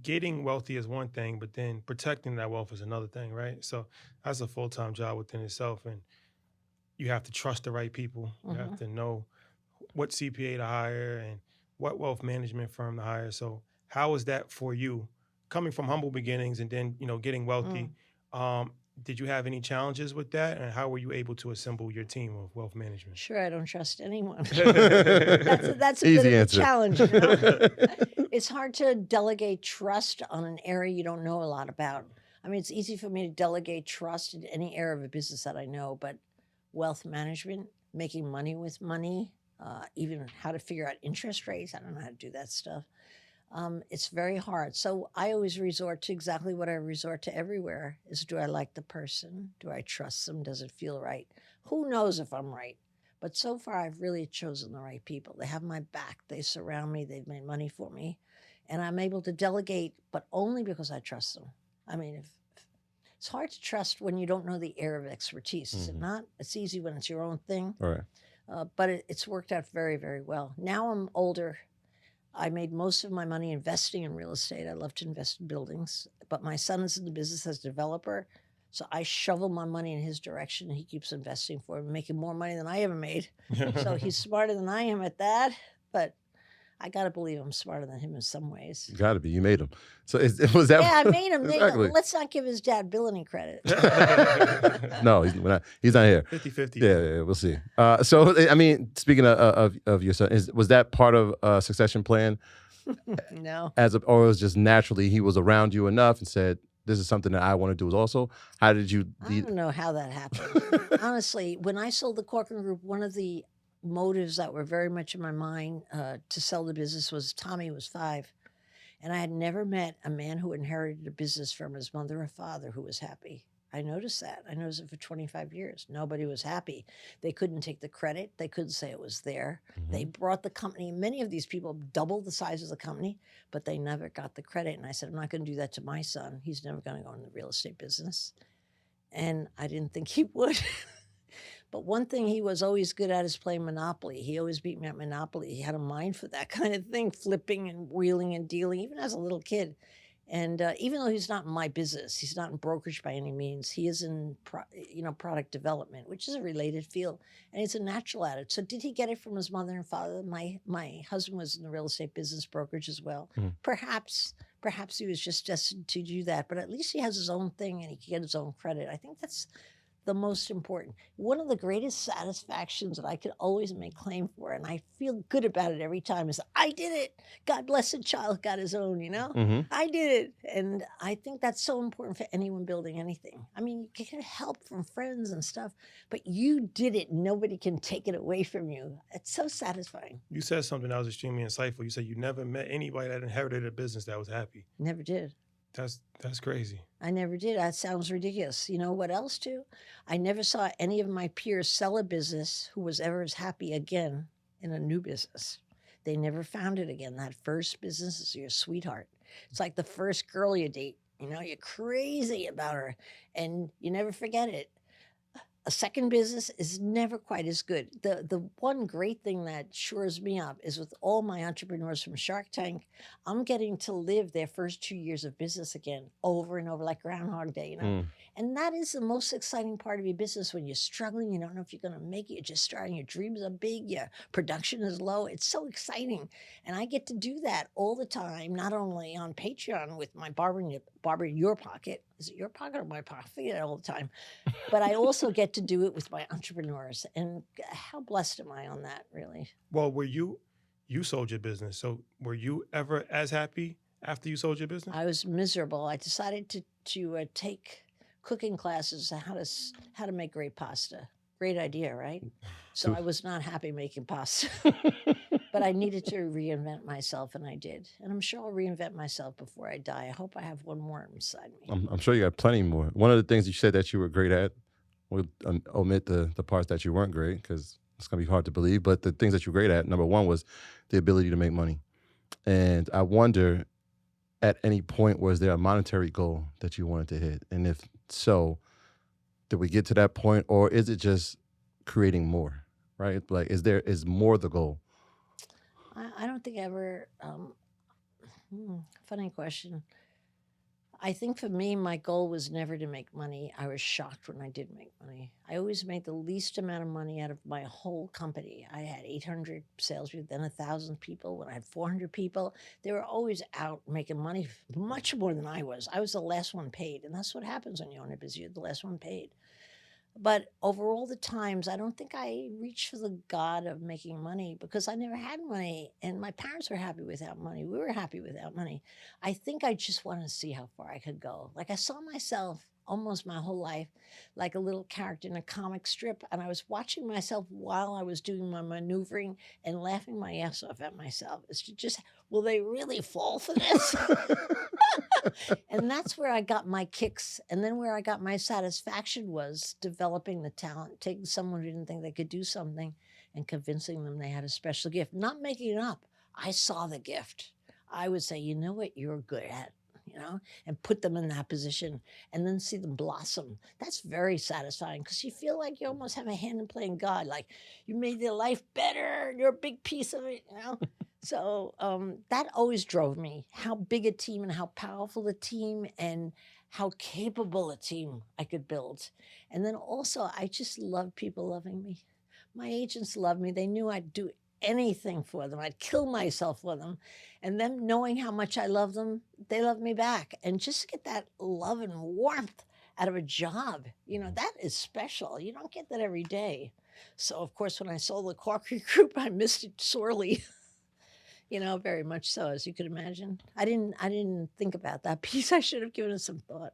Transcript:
getting wealthy is one thing, but then protecting that wealth is another thing, right? So that's a full-time job within itself, and you have to trust the right people. You have to know what CPA to hire and what wealth management firm to hire. So how was that for you, coming from humble beginnings and then getting wealthy? Did you have any challenges with that, and how were you able to assemble your team of wealth management? Sure, I don't trust anyone. That's a Easy bit of answer. a challenge. It's hard to delegate trust on an area you don't know a lot about. I mean, it's easy for me to delegate trust in any area of a business that I know, but wealth management, making money with money, even how to figure out interest rates, I don't know how to do that stuff. It's very hard. So I always resort to exactly what I resort to everywhere is, do I like the person? Do I trust them? Does it feel right? Who knows if I'm right? But so far, I've really chosen the right people. They have my back. They surround me. They've made money for me. And I'm able to delegate, but only because I trust them. I mean, if it's hard to trust when you don't know the area of expertise, is it not? It's easy when it's your own thing. All right. But it's worked out very, very well. Now I'm older. I made most of my money investing in real estate. I love to invest in buildings. But my son is in the business as a developer. So I shovel my money in his direction. He keeps investing for me, making more money than I ever made. So he's smarter than I am at that. But I got to believe I'm smarter than him in some ways. You got to be. You made him. So was that? Yeah, I made him. Exactly. Let's not give his dad Bill any credit. No, he's not here. 50-50. Yeah, we'll see. So, I mean, speaking of your son, was that part of a succession plan? No. Or it was just naturally he was around you enough and said, this is something that I want to do also? How did you... I don't know how that happened. Honestly, when I sold the Corcoran Group, one of the motives that were very much in my mind to sell the business was Tommy was 5. And I had never met a man who inherited a business from his mother or father who was happy. I noticed that. I noticed it for 25 years. Nobody was happy. They couldn't take the credit. They couldn't say it was there. They brought the company. Many of these people doubled the size of the company, but they never got the credit. And I said, I'm not going to do that to my son. He's never going to go in the real estate business. And I didn't think he would. But one thing he was always good at is playing Monopoly. He always beat me at Monopoly. He had a mind for that kind of thing, flipping and wheeling and dealing, even as a little kid. And even though he's not in my business, he's not in brokerage by any means. He is in product development, which is a related field, and it's a natural at it. So did he get it from his mother and father? My husband was in the real estate business, brokerage as well. Perhaps he was just destined to do that, but at least he has his own thing and he can get his own credit. I think that's the most important. One of the greatest satisfactions that I could always make claim for, and I feel good about it every time, is I did it. God bless the child got his own, I did it. And I think that's so important for anyone building anything. I mean, you get help from friends and stuff, but you did it. Nobody can take it away from you. It's so satisfying. You said something that was extremely insightful. You said you never met anybody that inherited a business that was happy. Never did. That's crazy. I never did. That sounds ridiculous. You know what else too? I never saw any of my peers sell a business who was ever as happy again in a new business. They never found it again. That first business is your sweetheart. It's like the first girl you date. You're crazy about her and you never forget it. A second business is never quite as good. The one great thing that shores me up is with all my entrepreneurs from Shark Tank, I'm getting to live their first 2 years of business again over and over like Groundhog Day, And that is the most exciting part of your business when you're struggling. You don't know if you're going to make it. You're just starting. Your dreams are big. Your production is low. It's so exciting. And I get to do that all the time, not only on Patreon with my Barbara in Your Pocket. Is it your pocket or my pocket? I forget it all the time. But I also get to do it with my entrepreneurs. And how blessed am I on that, really? Well, you sold your business. So were you ever as happy after you sold your business? I was miserable. I decided to take cooking classes on how to make great pasta. Great idea, right? So I was not happy making pasta. But I needed to reinvent myself, and I did. And I'm sure I'll reinvent myself before I die. I hope I have one more inside me. I'm sure you got plenty more. One of the things you said that you were great at, we'll omit the parts that you weren't great because it's going to be hard to believe, but the things that you're great at, number one was the ability to make money. And I wonder, at any point, was there a monetary goal that you wanted to hit? And if so, did we get to that point, or is it just creating more, right? Like, is more the goal? I don't think I ever, Funny question. I think for me, my goal was never to make money. I was shocked when I did make money. I always made the least amount of money out of my whole company. I had 800 salespeople, then 1,000 people. When I had 400 people, they were always out making money, much more than I was. I was the last one paid, and that's what happens when you own a business. You're the last one paid. But over all the times, I don't think I reached for the God of making money because I never had money. And my parents were happy without money. We were happy without money. I think I just wanted to see how far I could go. Like I saw myself almost my whole life like a little character in a comic strip. And I was watching myself while I was doing my maneuvering and laughing my ass off at myself. It's just, will they really fall for this? And that's where I got my kicks. And then where I got my satisfaction was developing the talent, taking someone who didn't think they could do something and convincing them they had a special gift, not making it up. I saw the gift. I would say, you know what you're good at, and put them in that position and then see them blossom. That's very satisfying because you feel like you almost have a hand in playing God. Like you made their life better. You're a big piece of it. So that always drove me, how big a team and how powerful a team and how capable a team I could build. And then also, I just loved people loving me. My agents loved me. They knew I'd do anything for them. I'd kill myself for them. And them knowing how much I love them, they love me back. And just to get that love and warmth out of a job, that is special. You don't get that every day. So, of course, when I sold the Corcoran Group, I missed it sorely. Very much so, as you could imagine. I didn't think about that piece. I should have given it some thought.